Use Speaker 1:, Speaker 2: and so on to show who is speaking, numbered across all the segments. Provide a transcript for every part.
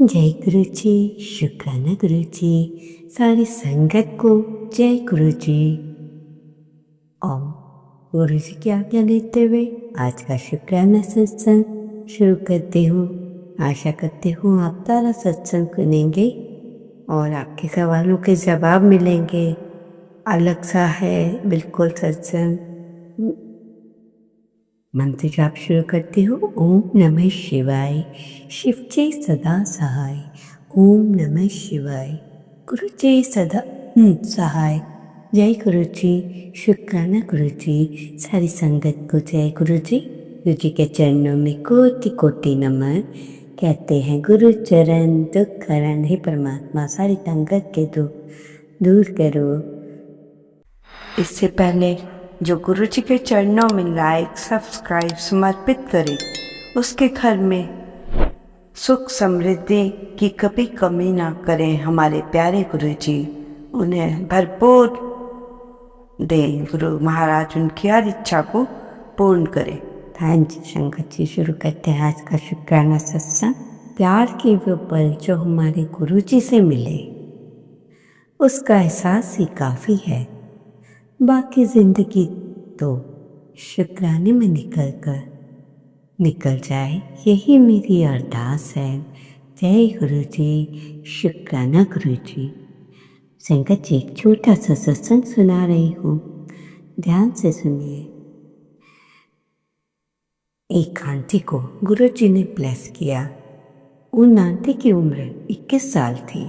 Speaker 1: जय गुरु जी। शुक्राना गुरु जी। सारी संगत को जय गुरु जी। ओम। गुरु जी की आज्ञा लेते हुए आज का शुक्राना सत्संग शुरू करती हूँ। आशा करती हूँ आप सारा सत्संग सुनेंगे और आपके सवालों के जवाब मिलेंगे। अलग सा है बिल्कुल सत्संग। मंत्र जाप शुरू करती हूँ। ओम नमः शिवाय। शिव जी सदा सहाय। ओम नमः शिवाय। गुरु जी सदा सहाय। जय गुरु जी। शुक्राना गुरु जी। सारी संगत को जय गुरु जी। गुरु जी के चरणों में कोटि कोटि नमन। कहते हैं गुरु चरण दुख हरण। हे परमात्मा सारी संगत के दुख दूर करो।
Speaker 2: इससे पहले जो गुरु जी के चरणों में लाइक सब्सक्राइब समर्पित करे उसके घर में सुख समृद्धि की कभी कमी ना करें। हमारे प्यारे गुरु जी उन्हें भरपूर दें। गुरु महाराज उनकी हर इच्छा को पूर्ण करें।
Speaker 1: हाँ जी संगत जी, शुरू करते हैं आज का शुक्राना सत्संग। प्यार के वो पल जो हमारे गुरु जी से मिले उसका एहसास ही काफी है। बाकी जिंदगी तो शुक्राने में निकल जाए, यही मेरी अरदास है। जय गुरु जी। शुक्राना गुरु जी। संगत जी एक छोटा सा सत्संग सुना रही हूँ, ध्यान से सुनिए। एक आंटी को गुरु जी ने ब्लेस किया। उन आंटी की उम्र 21 साल थी।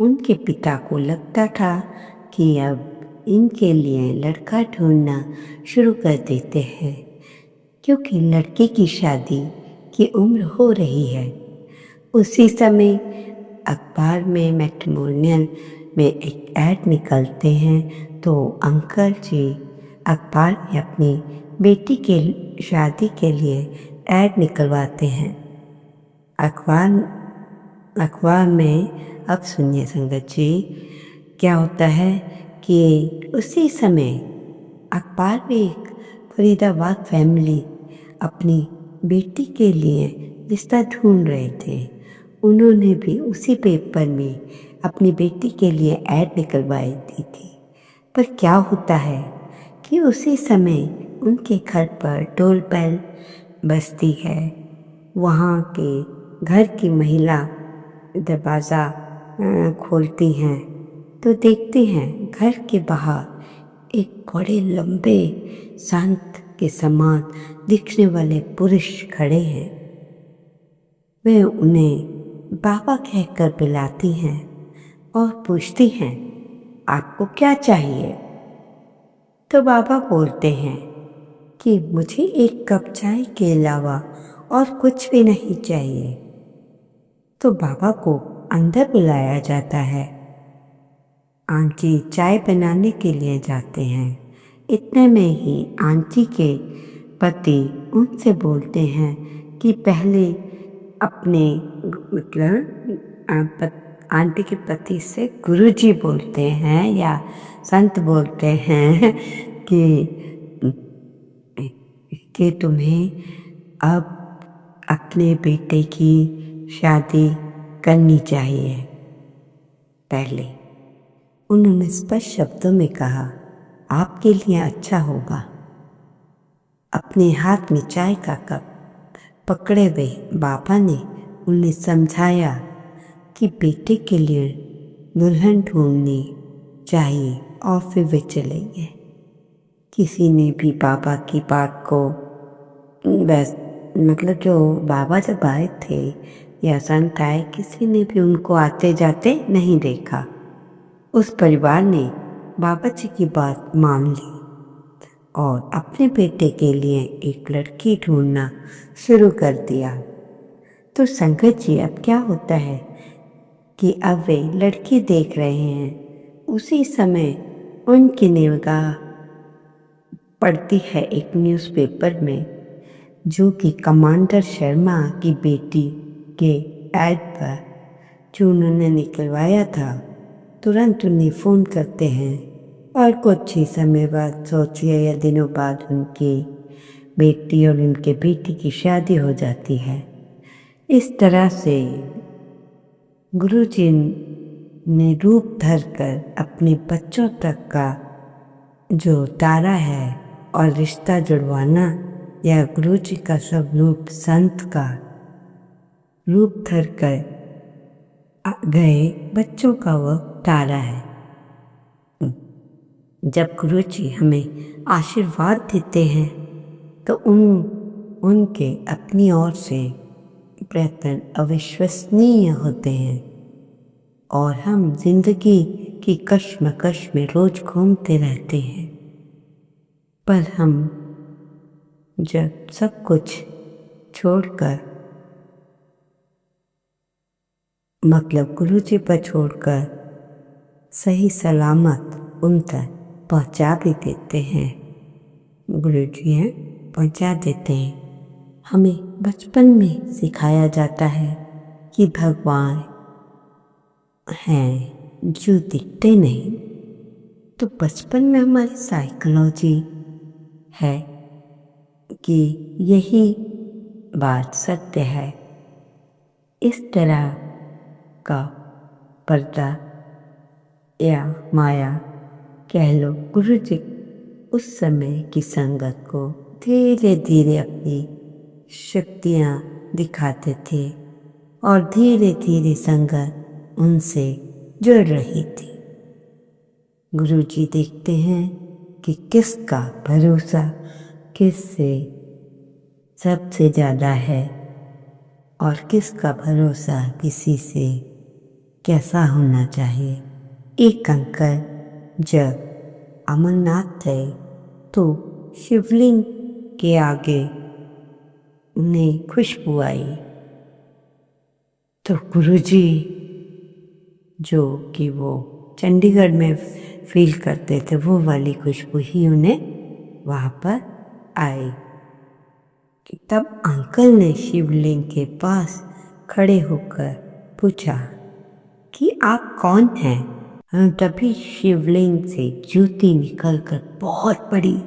Speaker 1: उनके पिता को लगता था कि अब इनके लिए लड़का ढूंढना शुरू कर देते हैं, क्योंकि लड़के की शादी की उम्र हो रही है। उसी समय अखबार में मैट्रिमोनियल में एक ऐड निकलते हैं तो अंकल जी अखबार में अपनी बेटी के शादी के लिए ऐड निकलवाते हैं। अखबार में अब सुनिए संगत जी, क्या होता है कि उसी समय अखबार में एक फरीदाबाद फैमिली अपनी बेटी के लिए रिश्ता ढूंढ रहे थे। उन्होंने भी उसी पेपर में अपनी बेटी के लिए ऐड निकलवाई दी थी। पर क्या होता है कि उसी समय उनके घर पर ढोल बैल बजती है। वहाँ के घर की महिला दरवाज़ा खोलती हैं तो देखते हैं घर के बाहर एक बड़े लंबे संत के समान दिखने वाले पुरुष खड़े हैं। वे उन्हें बाबा कहकर बुलाती हैं और पूछती हैं, आपको क्या चाहिए? तो बाबा बोलते हैं कि मुझे एक कप चाय के अलावा और कुछ भी नहीं चाहिए। तो बाबा को अंदर बुलाया जाता है। आंटी चाय बनाने के लिए जाते हैं। इतने में ही आंटी के पति उनसे बोलते हैं कि पहले अपने आंटी के पति से गुरुजी बोलते हैं या संत बोलते हैं कि तुम्हें अब अपने बेटे की शादी करनी चाहिए। पहले उन्होंने स्पष्ट शब्दों में कहा, आपके लिए अच्छा होगा। अपने हाथ में चाय का कप पकड़े हुए बाबा ने उन्हें समझाया कि बेटे के लिए दुल्हन ढूंढनी चाहिए और फिर वे चले गए। किसी ने भी बाबा की बात को जो बाबा जब आए थे या संत आए, किसी ने भी उनको आते जाते नहीं देखा। उस परिवार ने बाबा जी की बात मान ली और अपने बेटे के लिए एक लड़की ढूंढना शुरू कर दिया। तो संगत जी अब क्या होता है कि अब वे लड़की देख रहे हैं। उसी समय उनकी निगाह पड़ती है एक न्यूज़पेपर में, जो कि कमांडर शर्मा की बेटी के ऐड पर जो उन्होंने निकलवाया था। तुरंत उन्हें फ़ोन करते हैं और कुछ ही समय बाद, सोचिए या दिनों बाद, उनकी बेटी और उनके बेटी की शादी हो जाती है। इस तरह से गुरुजी ने रूप धरकर अपने बच्चों तक का जो तारा है और रिश्ता जुड़वाना, या गुरुजी का स्वरूप संत का रूप धरकर गए बच्चों का वह तारा है। जब गुरुजी हमें आशीर्वाद देते हैं तो उनके अपनी ओर से प्रयत्न अविश्वसनीय होते हैं और हम जिंदगी की कश्मकश में रोज घूमते रहते हैं। पर हम जब सब कुछ छोड़कर, मतलब गुरुजी पर छोड़कर सही सलामत उन तक पहुंचा भी देते हैं, गुरुजी हैं पहुंचा देते हैं। हमें बचपन में सिखाया जाता है कि भगवान हैं जो दिखते नहीं, तो बचपन में हमारी साइकोलॉजी है कि यही बात सत्य है। इस तरह का पर्दा या माया कह लो, गुरुजी उस समय की संगत को धीरे धीरे अपनी शक्तियाँ दिखाते थे और धीरे धीरे संगत उनसे जुड़ रही थी। गुरुजी देखते हैं कि किसका भरोसा किससे सबसे ज़्यादा है और किसका भरोसा किसी से कैसा होना चाहिए। एक अंकल जब अमरनाथ गए तो शिवलिंग के आगे उन्हें खुशबू आई, तो गुरुजी जो कि वो चंडीगढ़ में फील करते थे, वो वाली खुशबू ही उन्हें वहाँ पर आई। तब अंकल ने शिवलिंग के पास खड़े होकर पूछा कि आप कौन हैं? तभी शिवलिंग से ज्योति निकलकर बहुत बड़ी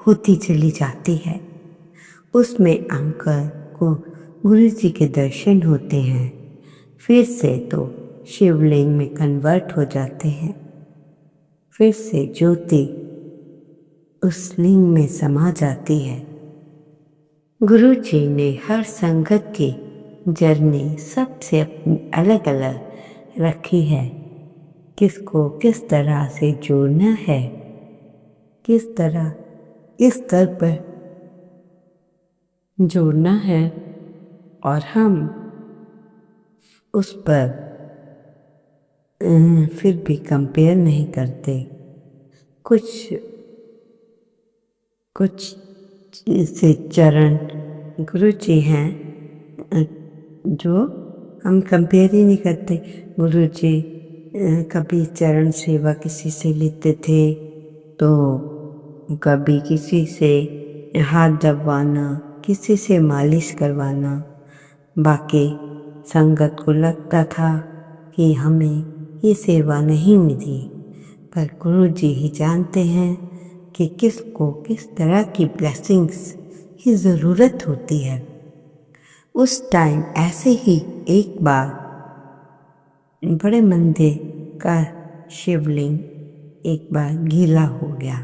Speaker 1: होती चली जाती है। उसमें अंकल को गुरुजी के दर्शन होते हैं। फिर से तो शिवलिंग में कन्वर्ट हो जाते हैं। फिर से ज्योति उस लिंग में समा जाती है। गुरुजी ने हर संगत की जर्नी सबसे अपनी अलग अलग रखी है। किसको किस तरह से जोड़ना है, किस तरह इस स्तर पर जोड़ना है, और हम उस पर फिर भी कंपेयर नहीं करते। कुछ से चरण गुरुजी हैं जो हम कंपेयर ही नहीं करते। गुरुजी कभी चरण सेवा किसी से लेते थे तो कभी किसी से हाथ दबाना, किसी से मालिश करवाना। बाकी संगत को लगता था कि हमें ये सेवा नहीं मिली, पर गुरुजी ही जानते हैं कि किसको किस तरह की ब्लेसिंग्स की ज़रूरत होती है। उस टाइम ऐसे ही एक बार बड़े मंदिर का शिवलिंग एक बार गीला हो गया।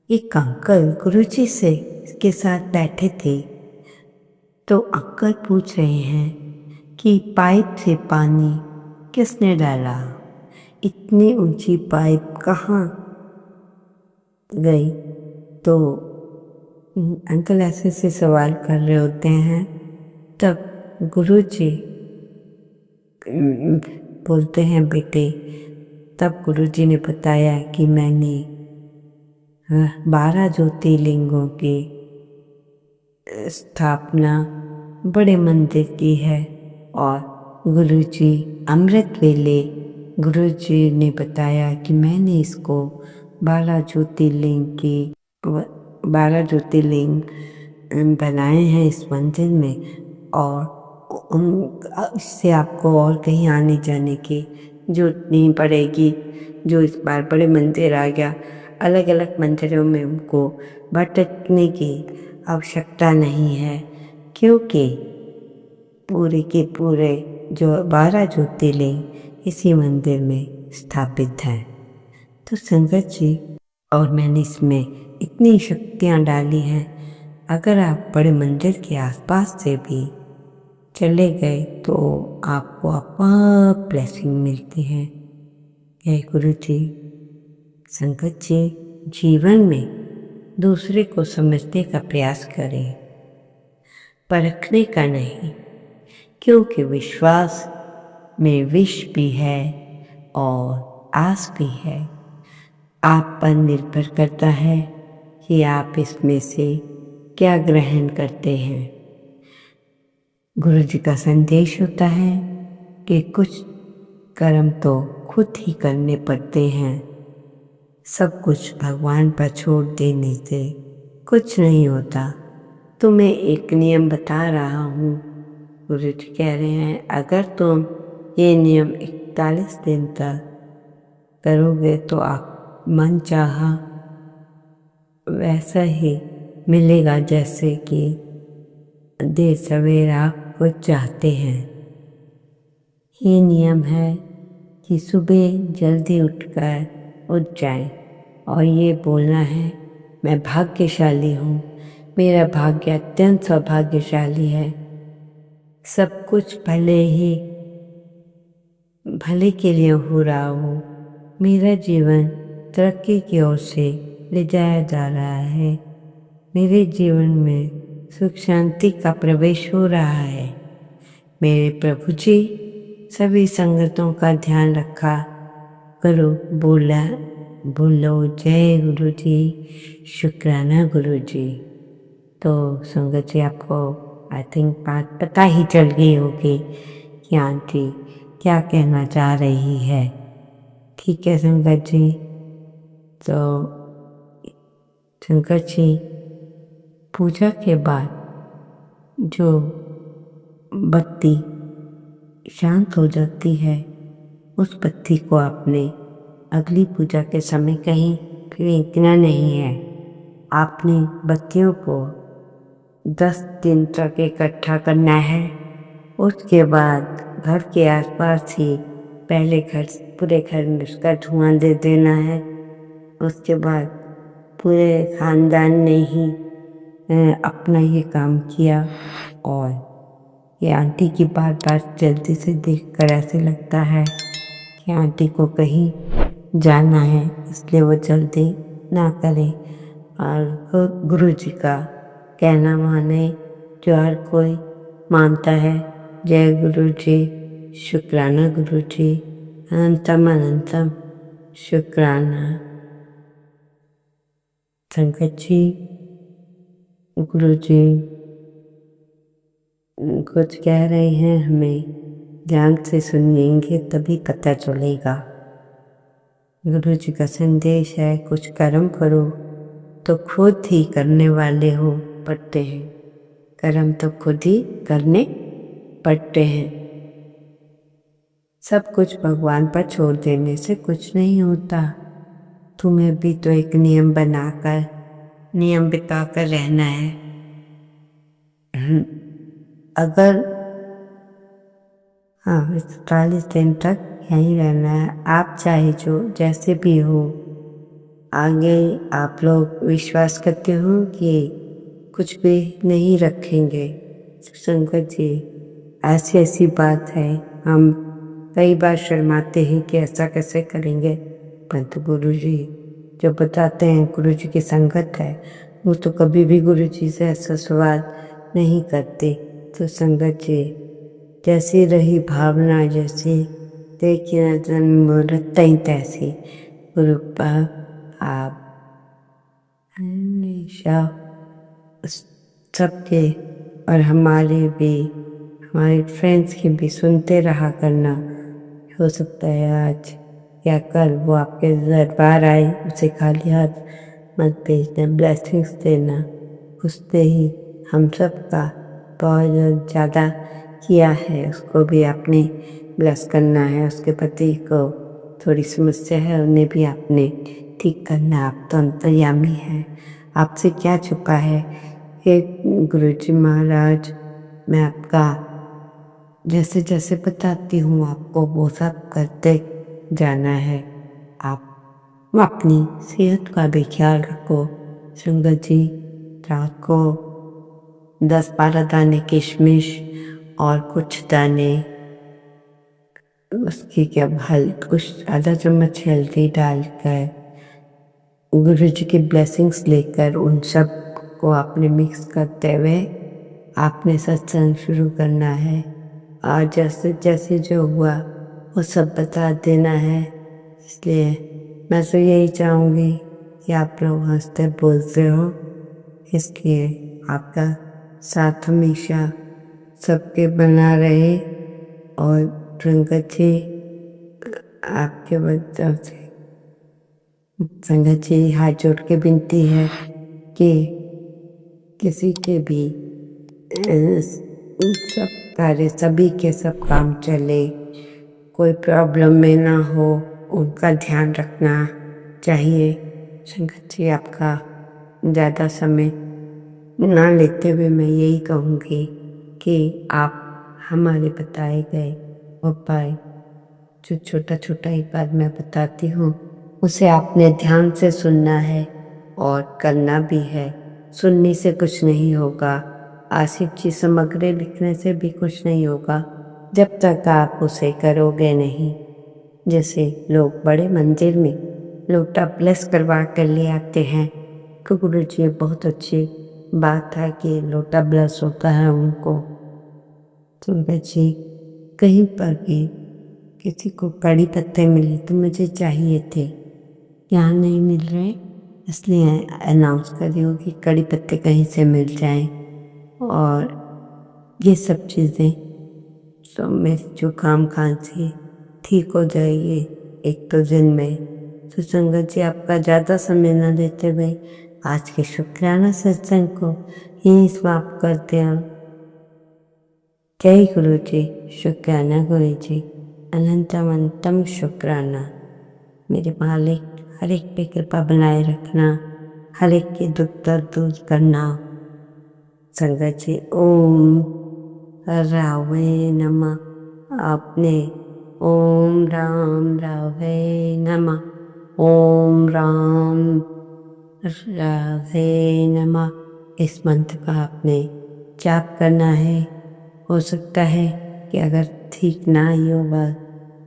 Speaker 1: एक अंकल गुरुजी से के साथ बैठे थे, तो अंकल पूछ रहे हैं कि पाइप से पानी किसने डाला, इतनी ऊंची पाइप कहाँ गई। तो अंकल ऐसे से सवाल कर रहे होते हैं। तब गुरुजी बोलते हैं, बेटे, तब गुरुजी ने बताया कि मैंने 12 ज्योतिर्लिंगों की स्थापना बड़े मंदिर की है। और गुरुजी अमृत वेले गुरुजी ने बताया कि मैंने इसको 12 ज्योतिर्लिंग बनाए हैं इस मंदिर में, और इससे आपको और कहीं आने जाने की जरूरत नहीं पड़ेगी। जो इस बार बड़े मंदिर आ गया, अलग अलग मंदिरों में उनको भटकने की आवश्यकता नहीं है, क्योंकि पूरे के पूरे जो 12 ज्योतिर्लिंग इसी मंदिर में स्थापित हैं। तो संगत जी, और मैंने इसमें इतनी शक्तियाँ डाली हैं, अगर आप बड़े मंदिर के आसपास से भी चले गए तो आपको अपार ब्लेसिंग मिलती है। जय गुरु जी। संगत जी, जीवन में दूसरे को समझने का प्रयास करें, परखने का नहीं, क्योंकि विश्वास में विष भी है और आस भी है। आप पर निर्भर करता है कि आप इसमें से क्या ग्रहण करते हैं। गुरु जी का संदेश होता है कि कुछ कर्म तो खुद ही करने पड़ते हैं, सब कुछ भगवान पर छोड़ देने से कुछ नहीं होता। तुम्हें एक नियम बता रहा हूँ, गुरु जी कह रहे हैं, अगर तुम ये नियम 41 दिन तक करोगे तो आप मन चाहा वैसा ही मिलेगा जैसे कि देर सवेर आप कुछ चाहते हैं। ये नियम है कि सुबह जल्दी उठ जाएं और ये बोलना है, मैं भाग्यशाली हूँ, मेरा भाग्य अत्यंत सौभाग्यशाली है, सब कुछ भले के लिए हो रहा हो, मेरा जीवन तरक्की की ओर से ले जाया जा रहा है, मेरे जीवन में सुख शांति का प्रवेश हो रहा है। मेरे प्रभु जी सभी संगतों का ध्यान रखा करो। बोलो जय गुरु जी, शुक्राना गुरु जी। तो संगत जी, आपको आई थिंक बात पता ही चल गई होगी कि आंटी क्या कहना चाह रही है। ठीक है संगत जी। तो संगत जी, पूजा के बाद जो बत्ती शांत हो जाती है, उस बत्ती को आपने अगली पूजा के समय कहीं फेंकना नहीं है। आपने बत्तियों को 10 दिन तक इकट्ठा करना है। उसके बाद घर के आसपास ही पहले पूरे घर में उसका धुआं दे देना है। उसके बाद पूरे खानदान ने ही अपना ये काम किया। और ये आंटी की बात जल्दी से देखकर ऐसे लगता है कि आंटी को कहीं जाना है, इसलिए वो जल्दी ना करें और गुरु जी का कहना माने, जो हर कोई मानता है। जय गुरु जी, शुक्राना गुरु जी, अनंतम अनंतम शुक्राना। संगत जी, गुरु जी कुछ कह रहे हैं, हमें ध्यान से सुनेंगे तभी पता चलेगा। गुरु जी का संदेश है, कुछ कर्म करो तो खुद ही करने वाले हो पड़ते हैं। कर्म तो खुद ही करने पड़ते हैं। सब कुछ भगवान पर छोड़ देने से कुछ नहीं होता। तुम्हें भी तो एक नियम बिताकर रहना है। अगर 40 दिन तक यहीं रहना है। आप चाहे जो जैसे भी हो, आगे आप लोग विश्वास करते हो कि कुछ भी नहीं रखेंगे। संगत जी, ऐसी बात है, हम कई बार शर्माते हैं कि ऐसा कैसे करेंगे, परंतु गुरु जी जो बताते हैं, गुरु जी की संगत है, वो तो कभी भी गुरु जी से ऐसा सवाल नहीं करते। तो संगत जी, जैसी रही भावना, जैसी देखी न जन्म तई तैसी, गुरु आप हमेशा सबके और हमारे भी, हमारे फ्रेंड्स की भी सुनते रहा करना। हो सकता है आज या कल वो आपके दरबार आए, उसे खाली हाथ मत भेजना, ब्लेसिंग्स देना। उसने ही हम सब का बहुत ज़्यादा किया है, उसको भी आपने ब्लेस करना है। उसके पति को थोड़ी समस्या है, उन्हें भी आपने ठीक करना। आप तो अंतर्यामी हैं, आपसे क्या छुपा है। हे गुरु जी महाराज, मैं आपका जैसे जैसे बताती हूँ आपको वो सब करते जाना है। आप अपनी सेहत का भी ख्याल रखो संगत जी। रात को 10-12 दाने किशमिश और कुछ दाने उसकी क्या कुछ आधा चम्मच हल्दी डालकर गुरु जी की ब्लेसिंग्स लेकर उन सब को आपने मिक्स करते हुए आपने सत्संग शुरू करना है। और जैसे जैसे जो हुआ वो सब बता देना है। इसलिए मैं तो यही चाहूँगी कि आप लोग हंसते बोलते हो, इसलिए आपका साथ हमेशा सबके बना रहे। और संगत जी आपके बच्चों से संगत जी हाथ जोड़ के विनती है कि किसी के भी सब कार्य सभी के सब काम चले, कोई प्रॉब्लम में ना हो, उनका ध्यान रखना चाहिए। संगत जी आपका ज़्यादा समय ना लेते हुए मैं यही कहूँगी कि आप हमारे बताए गए उपाय जो छोटा छोटा एक बार मैं बताती हूँ उसे आपने ध्यान से सुनना है और करना भी है। सुनने से कुछ नहीं होगा, आशिक जी सामग्री लिखने से भी कुछ नहीं होगा जब तक आप उसे करोगे नहीं। जैसे लोग बड़े मंदिर में लोटा ब्लेस करवा कर ले आते हैं तो गुरु जी बहुत अच्छी बात है कि लोटा ब्लेस होता है उनको। संगत जी कहीं पर भी किसी को कड़ी पत्ते मिले तो मुझे चाहिए थे, यहाँ नहीं मिल रहे, इसलिए अनाउंस कर रही हूँ कि कड़ी पत्ते कहीं से मिल जाएं। और ये सब चीज़ें तो मेरी जुकाम खांसी ठीक हो जाएगी 1-2 दिन में। तो संगत जी आपका ज़्यादा समय न लेते हुए आज के शुक्राना सत्संग को यहीं समाप्त करते हैं। जय गुरु जी, शुक्राना गुरु जी, अनंतम अनंतम शुक्राना। मेरे मालिक हर एक पे कृपा बनाए रखना, हर एक के दुख दर्द दूर करना। संगत जी ओम रावे नमः। आपने ओम राम रावे नमः, ओम राम रावे नमः इस मंत्र का आपने जाप करना है। हो सकता है कि अगर ठीक ना ही होगा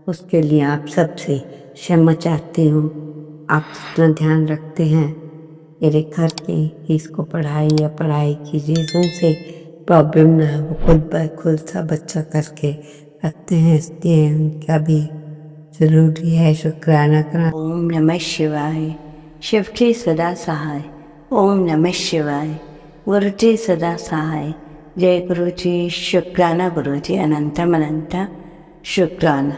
Speaker 1: उसके लिए आप सबसे क्षमा चाहती हूँ। आप इतना ध्यान रखते हैं मेरे घर के इसको पढ़ाई या पढ़ाई की रीज़न से प्रॉब्लम ना है, वो खुद ब खुद सब अच्छा करके रखते हैं, इसलिए उनका भी ज़रूरी है शुक्राना करना।
Speaker 2: ओम नमः शिवाय। शिव जी सदा सहाय। ओम नमः शिवाय। गुरु जी सदा सहाय। जय गुरु जी, शुक्राना गुरु जी, अनंतम अनंत शुक्राना।